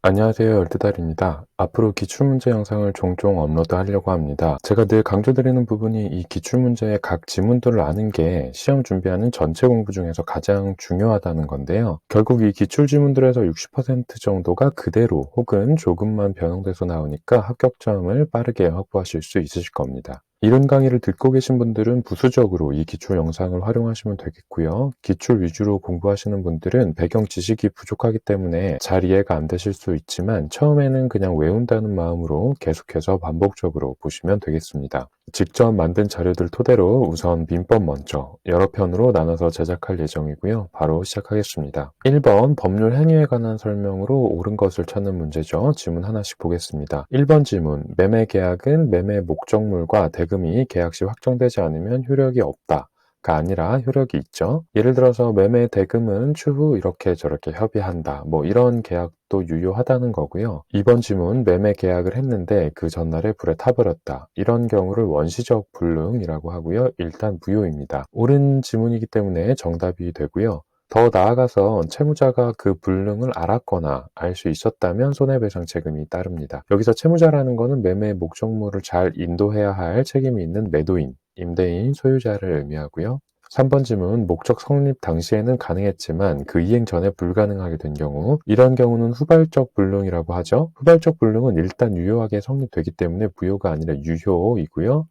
안녕하세요. 열두달입니다. 앞으로 기출문제 영상을 종종 업로드하려고 합니다. 제가 늘 강조드리는 부분이 이 기출문제의 각 지문들을 아는 게 시험 준비하는 전체 공부 중에서 가장 중요하다는 건데요. 결국 이 기출지문들에서 60% 정도가 그대로 혹은 조금만 변형돼서 나오니까 합격점을 빠르게 확보하실 수 있으실 겁니다. 이론 강의를 듣고 계신 분들은 부수적으로 이 기출 영상을 활용하시면 되겠고요. 기출 위주로 공부하시는 분들은 배경 지식이 부족하기 때문에 잘 이해가 안 되실 수 있지만 처음에는 그냥 외운다는 마음으로 계속해서 반복적으로 보시면 되겠습니다. 직접 만든 자료들 토대로 우선 민법 먼저 여러 편으로 나눠서 제작할 예정이고요. 바로 시작하겠습니다. 1번 법률 행위에 관한 설명으로 옳은 것을 찾는 문제죠. 지문 하나씩 보겠습니다. 1번 지문, 매매 계약은 매매 목적물과 대금이 계약 시 확정되지 않으면 효력이 없다. 가 아니라 효력이 있죠. 예를 들어서 매매 대금은 추후 이렇게 저렇게 협의한다. 이런 계약도 유효하다는 거고요. 2번 지문, 매매 계약을 했는데 그 전날에 불에 타버렸다. 이런 경우를 원시적 불능이라고 하고요. 일단 무효입니다. 옳은 지문이기 때문에 정답이 되고요. 더 나아가서 채무자가 그 불능을 알았거나 알 수 있었다면 손해배상 책임이 따릅니다. 여기서 채무자라는 거는 매매 목적물을 잘 인도해야 할 책임이 있는 매도인, 임대인, 소유자를 의미하고요. 3번 질문, 목적 성립 당시에는 가능했지만 그 이행 전에 불가능하게 된 경우, 이런 경우는 후발적 불능이라고 하죠. 후발적 불능은 일단 유효하게 성립되기 때문에 무효가 아니라 유효이고요.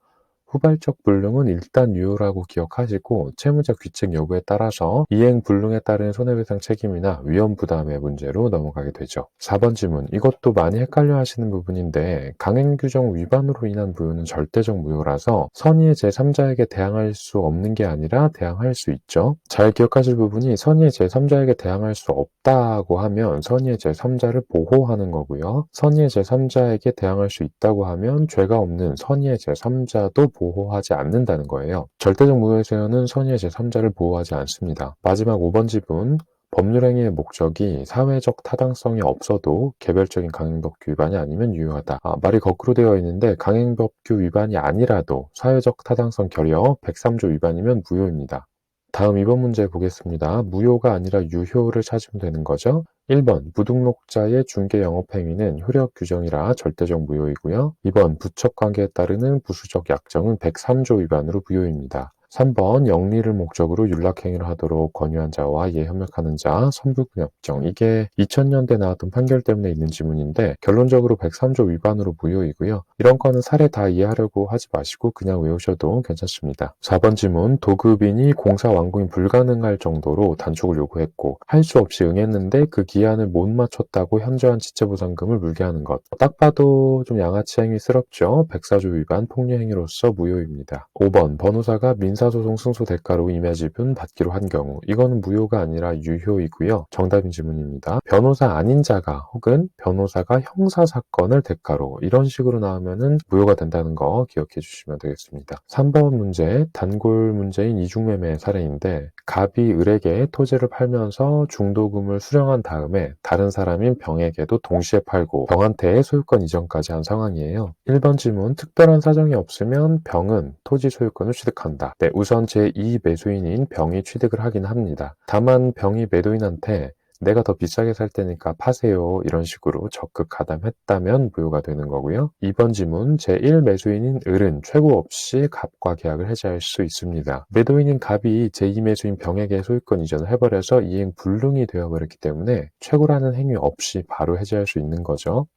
후발적 불능은 일단 유효라고 기억하시고 채무자 귀책 여부에 따라서 이행 불능에 따른 손해배상 책임이나 위험 부담의 문제로 넘어가게 되죠. 4번 질문, 이것도 많이 헷갈려 하시는 부분인데 강행규정 위반으로 인한 무효는 절대적 무효라서 선의의 제3자에게 대항할 수 없는 게 아니라 대항할 수 있죠. 잘 기억하실 부분이 선의의 제3자에게 대항할 수 없다고 하면 선의의 제3자를 보호하는 거고요. 선의의 제3자에게 대항할 수 있다고 하면 죄가 없는 선의의 제3자도 보호하지 않는다는 거예요. 절대적 무효에서는 선의의 제3자를 보호하지 않습니다. 마지막 5번 지분, 법률행위의 목적이 사회적 타당성이 없어도 개별적인 강행법규 위반이 아니면 유효하다. 말이 거꾸로 되어 있는데 강행법규 위반이 아니라도 사회적 타당성 결여 103조 위반이면 무효입니다. 다음 2번 문제 보겠습니다. 무효가 아니라 유효를 찾으면 되는 거죠. 1번 무등록자의 중개 영업행위는 효력 규정이라 절대적 무효이고요. 2번 부척관계에 따르는 부수적 약정은 103조 위반으로 무효입니다. 3번 영리를 목적으로 윤락행위를 하도록 권유한 자와 이에 협력하는 자, 선불구역정. 이게 2000년대 나왔던 판결 때문에 있는 지문인데 결론적으로 103조 위반으로 무효이고요. 이런 거는 사례 다 이해하려고 하지 마시고 그냥 외우셔도 괜찮습니다. 4번 지문, 도급인이 공사 완공이 불가능할 정도로 단축을 요구했고 할 수 없이 응했는데 그 기한을 못 맞췄다고 현저한 지체보상금을 물게 하는 것. 딱 봐도 좀 양아치 행위스럽죠. 104조 위반 폭리행위로서 무효입니다. 5번 변호사가 민사소송 승소 대가로 임야지분 받기로 한 경우 이거는 무효가 아니라 유효이고요. 정답인 질문입니다. 변호사 아닌 자가 혹은 변호사가 형사사건을 대가로 이런 식으로 나오면은 무효가 된다는 거 기억해 주시면 되겠습니다. 3번 문제, 단골 문제인 이중매매 사례인데 갑이 을에게 토지를 팔면서 중도금을 수령한 다음에 다른 사람인 병에게도 동시에 팔고 병한테 소유권 이전까지 한 상황이에요. 1번 질문, 특별한 사정이 없으면 병은 토지 소유권을 취득한다. 네, 우선 제2 매수인인 병이 취득을 하긴 합니다. 다만 병이 매도인한테 내가 더 비싸게 살 테니까 파세요. 이런 식으로 적극 가담했다면 무효가 되는 거고요. 2번 지문, 제1 매수인인 을은 최고 없이 갑과 계약을 해지할 수 있습니다. 매도인인 갑이 제2 매수인 병에게 소유권 이전을 해버려서 이행 불능이 되어버렸기 때문에 최고라는 행위 없이 바로 해지할 수 있는 거죠.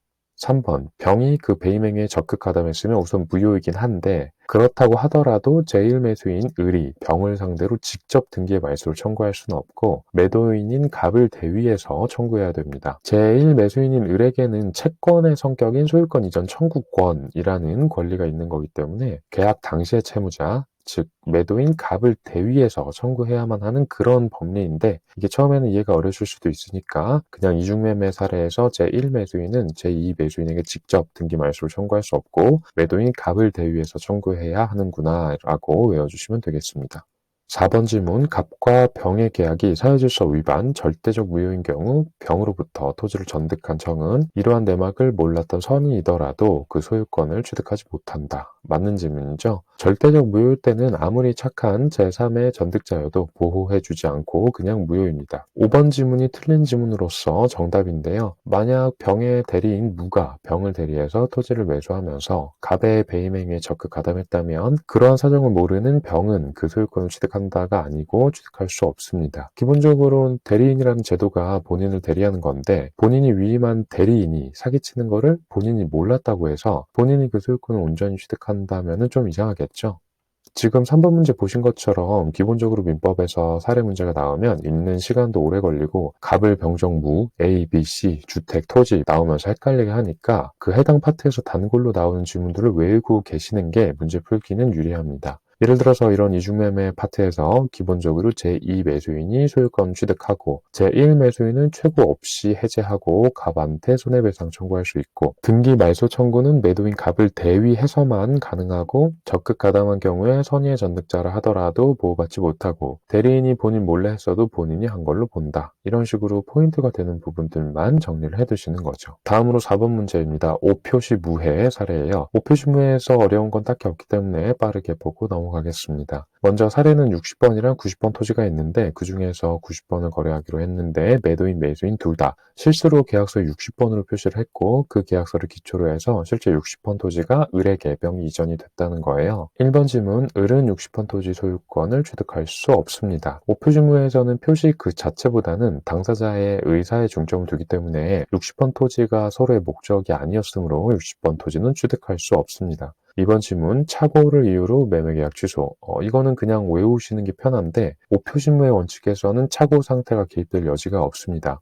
3번, 병이 그 배임행위에 적극 가담했으면 우선 무효이긴 한데 그렇다고 하더라도 제1매수인 을이 병을 상대로 직접 등기의 말소를 청구할 수는 없고 매도인인 갑을 대위해서 청구해야 됩니다. 제1매수인인 을에게는 채권의 성격인 소유권 이전 청구권이라는 권리가 있는 거기 때문에 계약 당시의 채무자, 즉 매도인 갑을 대위해서 청구해야만 하는 그런 법리인데 이게 처음에는 이해가 어려우실 수도 있으니까 그냥 이중매매 사례에서 제1매수인은 제2매수인에게 직접 등기 말소를 청구할 수 없고 매도인 갑을 대위해서 청구해야 하는구나 라고 외워주시면 되겠습니다. 4번 질문, 갑과 병의 계약이 사유질서 위반, 절대적 무효인 경우 병으로부터 토지를 전득한 청은 이러한 내막을 몰랐던 선의이더라도 그 소유권을 취득하지 못한다. 맞는 질문이죠. 절대적 무효일 때는 아무리 착한 제3의 전득자여도 보호해주지 않고 그냥 무효입니다. 5번 지문이 틀린 지문으로서 정답인데요. 만약 병의 대리인 무가 병을 대리해서 토지를 매수하면서 갑의 배임 행위에 적극 가담했다면 그러한 사정을 모르는 병은 그 소유권을 취득한다가 아니고 취득할 수 없습니다. 기본적으로 대리인이라는 제도가 본인을 대리하는 건데 본인이 위임한 대리인이 사기치는 거를 본인이 몰랐다고 해서 본인이 그 소유권을 온전히 취득한다면 좀 이상하겠죠. 지금 3번 문제 보신 것처럼 기본적으로 민법에서 사례 문제가 나오면 읽는 시간도 오래 걸리고 갑을 병정무, A, B, C, 주택, 토지 나오면서 헷갈리게 하니까 그 해당 파트에서 단골로 나오는 지문들을 외우고 계시는 게 문제 풀기는 유리합니다. 예를 들어서 이런 이중매매 파트에서 기본적으로 제2 매수인이 소유권 취득하고 제1 매수인은 최고 없이 해제하고 갑한테 손해배상 청구할 수 있고 등기 말소 청구는 매도인 갑을 대위해서만 가능하고 적극 가담한 경우에 선의의 전득자라 하더라도 보호받지 못하고 대리인이 본인 몰래 했어도 본인이 한 걸로 본다. 이런 식으로 포인트가 되는 부분들만 정리를 해두시는 거죠. 다음으로 4번 문제입니다. 5표시 무해 사례예요. 5표시 무해에서 어려운 건 딱히 없기 때문에 빠르게 보고 넘어가겠습니다. 먼저 사례는 60번이랑 90번 토지가 있는데 그 중에서 90번을 거래하기로 했는데 매도인 매수인 둘 다 실수로 계약서에 60번으로 표시를 했고 그 계약서를 기초로 해서 실제 60번 토지가 을에게 병이 이전이 됐다는 거예요. 1번 질문, 을은 60번 토지 소유권을 취득할 수 없습니다. 5표시무에서는 표시 그 자체보다는 당사자의 의사에 중점을 두기 때문에 60번 토지가 서로의 목적이 아니었으므로 60번 토지는 취득할 수 없습니다. 2번 질문, 착오를 이유로 매매계약 취소. 이거는 그냥 외우시는 게 편한데 5표시무의 원칙에서는 착오 상태가 개입될 여지가 없습니다.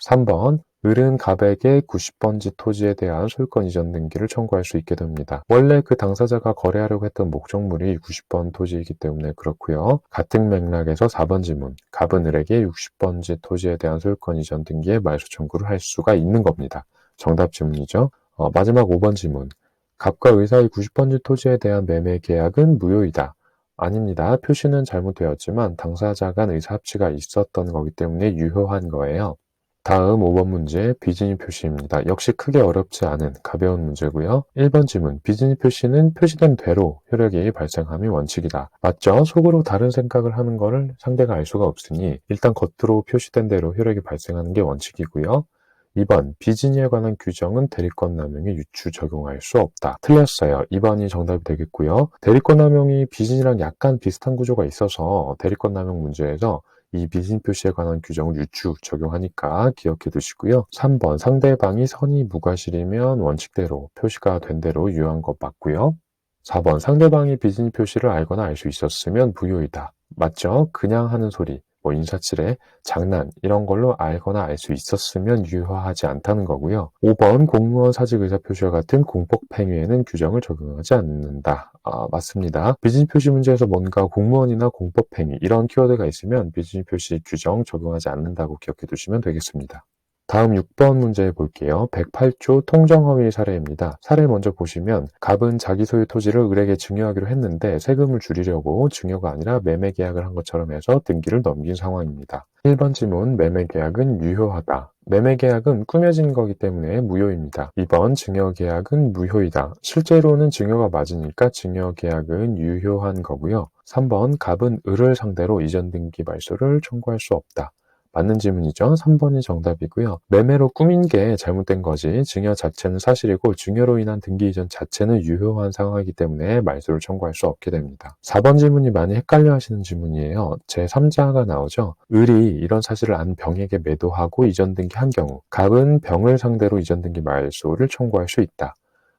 3번, 을은 갑에게 90번지 토지에 대한 소유권 이전 등기를 청구할 수 있게 됩니다. 원래 그 당사자가 거래하려고 했던 목적물이 90번 토지이기 때문에 그렇고요. 같은 맥락에서 4번 질문, 갑은 을에게 60번지 토지에 대한 소유권 이전 등기에 말소 청구를 할 수가 있는 겁니다. 정답 질문이죠. 마지막 5번 질문, 갑과 의 사이 90번지 토지에 대한 매매 계약은 무효이다. 아닙니다. 표시는 잘못되었지만 당사자 간 의사 합치가 있었던 거기 때문에 유효한 거예요. 다음 5번 문제 비진입 표시입니다. 역시 크게 어렵지 않은 가벼운 문제고요. 1번 질문, 비진입 표시는 표시된 대로 효력이 발생함이 원칙이다. 맞죠? 속으로 다른 생각을 하는 거를 상대가 알 수가 없으니 일단 겉으로 표시된 대로 효력이 발생하는 게 원칙이고요. 2번, 비진입에 관한 규정은 대리권 남용에 유추 적용할 수 없다. 틀렸어요. 2번이 정답이 되겠고요. 대리권 남용이 비진이랑 약간 비슷한 구조가 있어서 대리권 남용 문제에서 이 비진 표시에 관한 규정을 유추 적용하니까 기억해 두시고요. 3번, 상대방이 선의 무과실이면 원칙대로 표시가 된 대로 유효한 것 맞고요. 4번, 상대방이 비진 표시를 알거나 알 수 있었으면 무효이다. 맞죠? 그냥 하는 소리, 인사치레, 장난 이런 걸로 알거나 알 수 있었으면 유효하지 않다는 거고요. 5번, 공무원 사직 의사표시와 같은 공법 행위에는 규정을 적용하지 않는다. 맞습니다. 비즈니 표시 문제에서 뭔가 공무원이나 공법 행위 이런 키워드가 있으면 비즈니 표시 규정 적용하지 않는다고 기억해 두시면 되겠습니다. 다음 6번 문제 볼게요. 108조 통정허위 사례입니다. 사례 먼저 보시면 갑은 자기 소유 토지를 을에게 증여하기로 했는데 세금을 줄이려고 증여가 아니라 매매계약을 한 것처럼 해서 등기를 넘긴 상황입니다. 1번 질문, 매매계약은 유효하다. 매매계약은 꾸며진 거기 때문에 무효입니다. 2번, 증여계약은 무효이다. 실제로는 증여가 맞으니까 증여계약은 유효한 거고요. 3번, 갑은 을을 상대로 이전 등기 말소를 청구할 수 없다. 맞는 질문이죠. 3번이 정답이고요. 매매로 꾸민 게 잘못된 거지 증여 자체는 사실이고 증여로 인한 등기 이전 자체는 유효한 상황이기 때문에 말소를 청구할 수 없게 됩니다. 4번 질문이 많이 헷갈려 하시는 질문이에요. 제3자가 나오죠. 을이 이런 사실을 안 병에게 매도하고 이전 등기한 경우 갑은 병을 상대로 이전 등기 말소를 청구할 수 있다.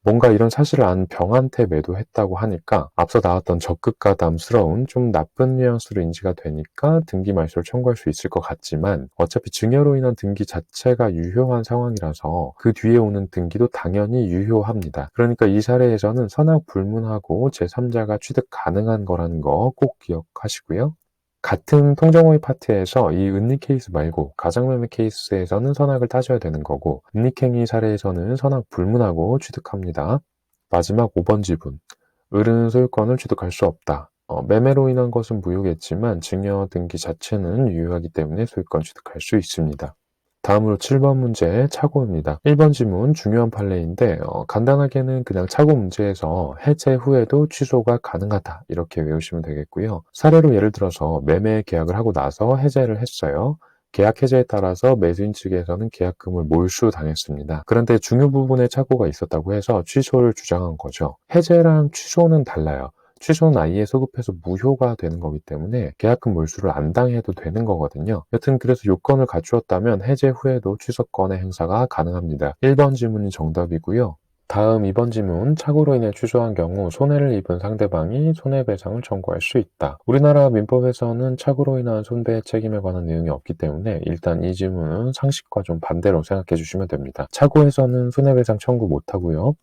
뭔가 이런 사실을 안 병한테 매도했다고 하니까 앞서 나왔던 적극가담스러운 좀 나쁜 뉘앙스로 인지가 되니까 등기 말소를 청구할 수 있을 것 같지만 어차피 증여로 인한 등기 자체가 유효한 상황이라서 그 뒤에 오는 등기도 당연히 유효합니다. 그러니까 이 사례에서는 선악 불문하고 제3자가 취득 가능한 거라는 거 꼭 기억하시고요. 같은 통정호의 파트에서 이 은닉 케이스 말고 가장매매 케이스에서는 선악을 따져야 되는 거고 은닉행위 사례에서는 선악 불문하고 취득합니다. 마지막 5번 지분. 을은 소유권을 취득할 수 없다. 매매로 인한 것은 무효겠지만 증여 등기 자체는 유효하기 때문에 소유권 취득할 수 있습니다. 다음으로 7번 문제 차고입니다. 1번 지문 중요한 판례인데 간단하게는 그냥 차고 문제에서 해제 후에도 취소가 가능하다 이렇게 외우시면 되겠고요. 사례로 예를 들어서 매매 계약을 하고 나서 해제를 했어요. 계약 해제에 따라서 매수인 측에서는 계약금을 몰수당했습니다. 그런데 중요 부분에 착오가 있었다고 해서 취소를 주장한 거죠. 해제랑 취소는 달라요. 취소는 아예 소급해서 무효가 되는 거기 때문에 계약금 몰수를 안 당해도 되는 거거든요. 여튼 그래서 요건을 갖추었다면 해제 후에도 취소권의 행사가 가능합니다. 1번 질문이 정답이고요. 다음 2번 질문, 착오로 인해 취소한 경우 손해를 입은 상대방이 손해배상을 청구할 수 있다. 우리나라 민법에서는 착오로 인한 손배 책임에 관한 내용이 없기 때문에 일단 이 질문은 상식과 좀 반대로 생각해 주시면 됩니다. 착오에서는 손해배상 청구 못하고요.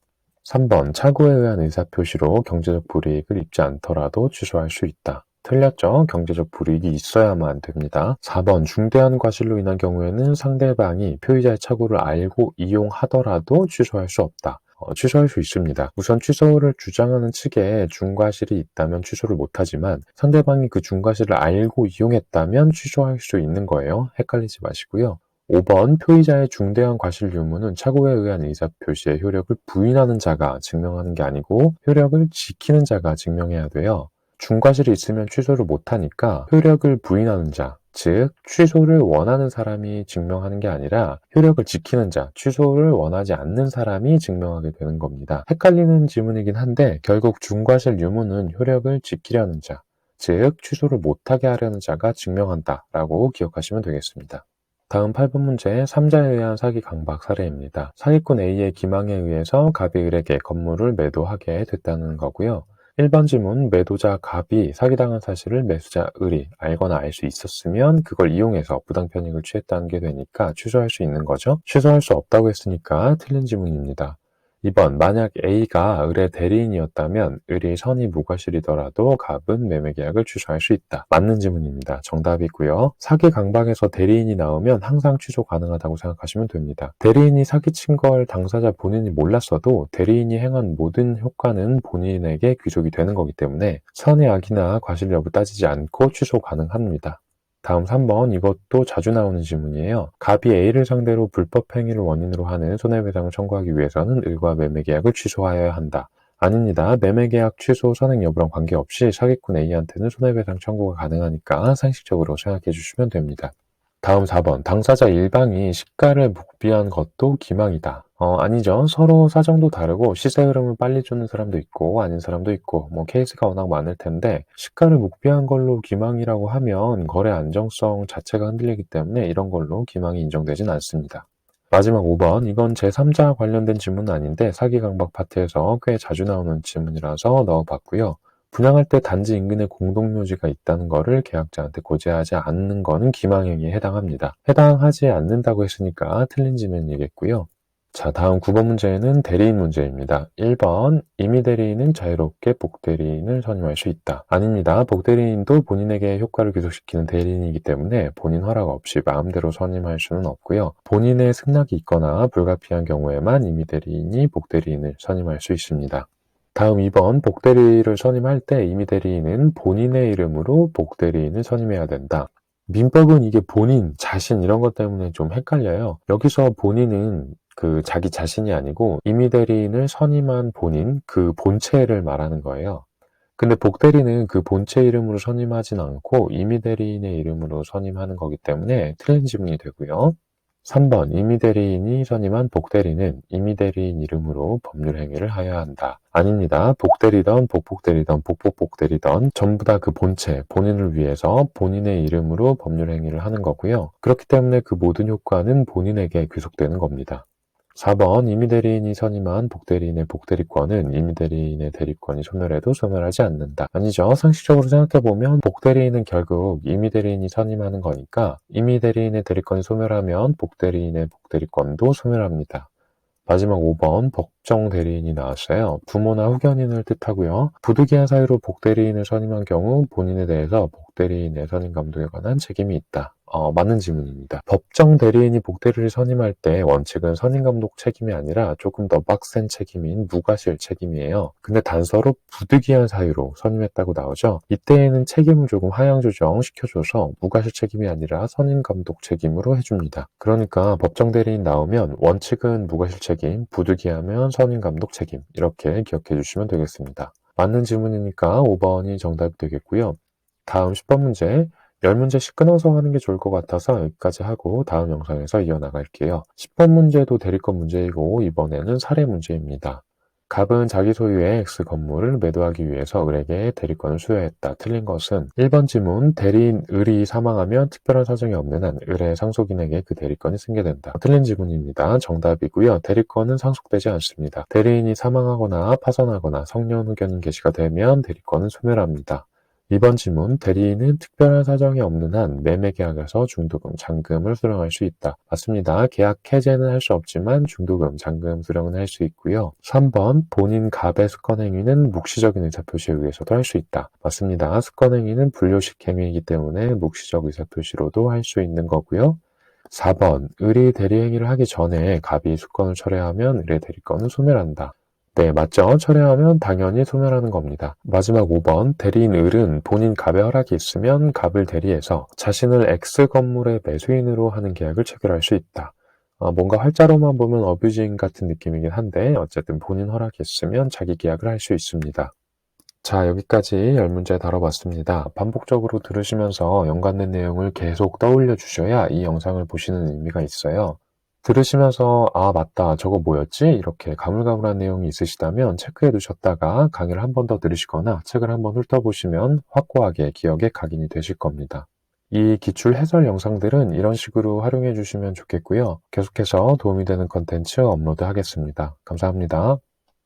3번, 착오에 의한 의사표시로 경제적 불이익을 입지 않더라도 취소할 수 있다. 틀렸죠? 경제적 불이익이 있어야만 됩니다. 4번, 중대한 과실로 인한 경우에는 상대방이 표의자의 착오를 알고 이용하더라도 취소할 수 없다. 취소할 수 있습니다. 우선 취소를 주장하는 측에 중과실이 있다면 취소를 못하지만 상대방이 그 중과실을 알고 이용했다면 취소할 수 있는 거예요. 헷갈리지 마시고요. 5번 표의자의 중대한 과실 유무는 착오에 의한 의사표시의 효력을 부인하는 자가 증명하는 게 아니고 효력을 지키는 자가 증명해야 돼요. 중과실이 있으면 취소를 못하니까 효력을 부인하는 자, 즉 취소를 원하는 사람이 증명하는 게 아니라 효력을 지키는 자, 취소를 원하지 않는 사람이 증명하게 되는 겁니다. 헷갈리는 지문이긴 한데 결국 중과실 유무는 효력을 지키려는 자, 즉 취소를 못하게 하려는 자가 증명한다라고 기억하시면 되겠습니다. 다음 8번 문제, 3자에 의한 사기 강박 사례입니다. 사기꾼 A의 기망에 의해서 갑이 을에게 건물을 매도하게 됐다는 거고요. 1번 질문, 매도자 갑이 사기당한 사실을 매수자 을이 알거나 알 수 있었으면 그걸 이용해서 부당편익을 취했다는 게 되니까 취소할 수 있는 거죠. 취소할 수 없다고 했으니까 틀린 질문입니다. 2번, 만약 A가 을의 대리인이었다면 을이 선의 무과실이더라도 갑은 매매계약을 취소할 수 있다. 맞는 질문입니다. 정답이고요. 사기 강박에서 대리인이 나오면 항상 취소 가능하다고 생각하시면 됩니다. 대리인이 사기친 걸 당사자 본인이 몰랐어도 대리인이 행한 모든 효과는 본인에게 귀속이 되는 거기 때문에 선의 악이나 과실 여부 따지지 않고 취소 가능합니다. 다음 3번, 이것도 자주 나오는 질문이에요. 갑이 A를 상대로 불법 행위를 원인으로 하는 손해배상을 청구하기 위해서는 을과 매매계약을 취소하여야 한다. 아닙니다. 매매계약 취소 선행 여부랑 관계없이 사기꾼 A한테는 손해배상 청구가 가능하니까 상식적으로 생각해 주시면 됩니다. 다음 4번, 당사자 일방이 시가를 묵비한 것도 기망이다. 아니죠. 서로 사정도 다르고 시세 흐름을 빨리 주는 사람도 있고 아닌 사람도 있고 케이스가 워낙 많을 텐데 시가를 묵비한 걸로 기망이라고 하면 거래 안정성 자체가 흔들리기 때문에 이런 걸로 기망이 인정되진 않습니다. 마지막 5번, 이건 제3자 관련된 질문은 아닌데 사기 강박 파트에서 꽤 자주 나오는 질문이라서 넣어봤고요. 분양할 때 단지 인근에 공동묘지가 있다는 거를 계약자한테 고지하지 않는 거는 기망행위에 해당합니다. 해당하지 않는다고 했으니까 틀린 질문이겠고요. 자, 다음 9번 문제는 대리인 문제입니다. 1번, 임의 대리인은 자유롭게 복대리인을 선임할 수 있다. 아닙니다. 복대리인도 본인에게 효과를 귀속시키는 대리인이기 때문에 본인 허락 없이 마음대로 선임할 수는 없고요. 본인의 승낙이 있거나 불가피한 경우에만 임의 대리인이 복대리인을 선임할 수 있습니다. 다음 2번, 복대리를 선임할 때 임의 대리인은 본인의 이름으로 복대리인을 선임해야 된다. 민법은 이게 본인, 자신 이런 것 때문에 좀 헷갈려요. 여기서 본인은 자기 자신이 아니고 임의 대리인을 선임한 본인, 그 본체를 말하는 거예요. 근데 복대리는 그 본체 이름으로 선임하진 않고 임의 대리인의 이름으로 선임하는 거기 때문에 틀린 질문이 되고요. 3번, 임의 대리인이 선임한 복대리는 임의 대리인 이름으로 법률 행위를 하여야 한다. 아닙니다. 복대리던 복복대리던 복복복대리던 전부 다 그 본체, 본인을 위해서 본인의 이름으로 법률 행위를 하는 거고요. 그렇기 때문에 그 모든 효과는 본인에게 귀속되는 겁니다. 4번, 임의 대리인이 선임한 복대리인의 복대리권은 임의 대리인의 대리권이 소멸해도 소멸하지 않는다. 아니죠. 상식적으로 생각해보면 복대리인은 결국 임의 대리인이 선임하는 거니까 임의 대리인의 대리권이 소멸하면 복대리인의 복대리권도 소멸합니다. 마지막 5번, 법정 대리인이 나왔어요. 부모나 후견인을 뜻하고요. 부득이한 사유로 복대리인을 선임한 경우 본인에 대해서 복대리인의 선임 감독에 관한 책임이 있다. 맞는 질문입니다. 법정 대리인이 목대리를 선임할 때 원칙은 선임감독 책임이 아니라 조금 더 빡센 책임인 무과실 책임이에요. 근데 단서로 부득이한 사유로 선임했다고 나오죠. 이때에는 책임을 조금 하향 조정시켜줘서 무과실 책임이 아니라 선임감독 책임으로 해줍니다. 그러니까 법정 대리인 나오면 원칙은 무과실 책임, 부득이하면 선임감독 책임, 이렇게 기억해 주시면 되겠습니다. 맞는 질문이니까 5번이 정답이 되겠고요. 다음 10번 문제, 10문제씩 끊어서 하는 게 좋을 것 같아서 여기까지 하고 다음 영상에서 이어나갈게요. 10번 문제도 대리권 문제이고 이번에는 사례 문제입니다. 갑은 자기 소유의 X 건물을 매도하기 위해서 을에게 대리권을 수여했다. 틀린 것은 1번 지문, 대리인 을이 사망하면 특별한 사정이 없는 한 을의 상속인에게 그 대리권이 승계된다. 틀린 지문입니다. 정답이고요. 대리권은 상속되지 않습니다. 대리인이 사망하거나 파산하거나 성년 후견인 개시가 되면 대리권은 소멸합니다. 2번 지문, 대리인은 특별한 사정이 없는 한 매매계약에서 중도금, 잔금을 수령할 수 있다. 맞습니다. 계약 해제는 할 수 없지만 중도금, 잔금 수령은 할 수 있고요. 3번, 본인 갑의 습관행위는 묵시적인 의사표시에 의해서도 할 수 있다. 맞습니다. 습관행위는 불효식 행위이기 때문에 묵시적 의사표시로도 할 수 있는 거고요. 4번, 을이 대리행위를 하기 전에 갑이 수권을 철회하면 을의 대리권은 소멸한다. 네, 맞죠? 철회하면 당연히 소멸하는 겁니다. 마지막 5번, 대리인 을은 본인 갑의 허락이 있으면 갑을 대리해서 자신을 X 건물의 매수인으로 하는 계약을 체결할 수 있다. 뭔가 활자로만 보면 어뷰징 같은 느낌이긴 한데 어쨌든 본인 허락이 있으면 자기 계약을 할 수 있습니다. 자, 여기까지 10문제 다뤄봤습니다. 반복적으로 들으시면서 연관된 내용을 계속 떠올려 주셔야 이 영상을 보시는 의미가 있어요. 들으시면서 아 맞다 저거 뭐였지? 이렇게 가물가물한 내용이 있으시다면 체크해 두셨다가 강의를 한 번 더 들으시거나 책을 한번 훑어보시면 확고하게 기억에 각인이 되실 겁니다. 이 기출 해설 영상들은 이런 식으로 활용해 주시면 좋겠고요. 계속해서 도움이 되는 컨텐츠 업로드 하겠습니다. 감사합니다.